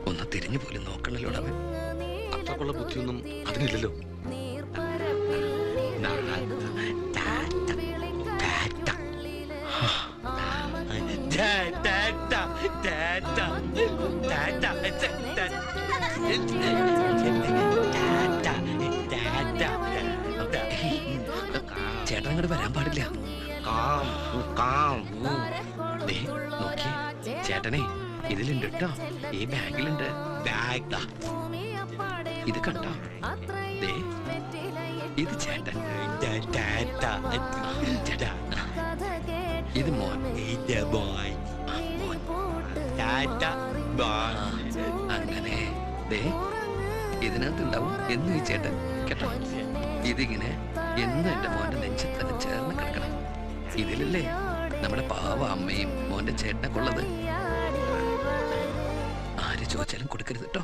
ഒന്ന് തിരിഞ്ഞു പോലും നോക്കണല്ലോടാ അവൻ. അത്രക്കുള്ള ബുദ്ധിയൊന്നും അതിനില്ലല്ലോ. ചേട്ടൻ അങ്ങോട്ട് വരാൻ പാടില്ല. ദേ നോക്കിയേ ചേട്ടനെ, ഇതിലുണ്ട് കേട്ടോ, ഈ ബാഗിലുണ്ട്. ബാഗ് ഇത് കണ്ടോ? ദേ ഇത് ചേട്ടൻ, ഇത് മോൻ. അങ്ങനെ ദേ ഇതിനകത്തുണ്ടാവും എന്ന് ഈ ചേട്ടൻ കേട്ടോ. ഇതിങ്ങനെ എന്നും എന്റെ മോന്റെ നെഞ്ചിൽ തന്നെ ചേർന്ന് കിടക്കണം. ഇതിലല്ലേ നമ്മുടെ പാവ അമ്മയും മോന്റെ ചേട്ടനൊക്കെ ഉള്ളത്. ആര് ചോദിച്ചാലും കൊടുക്കരുത് കേട്ടോ.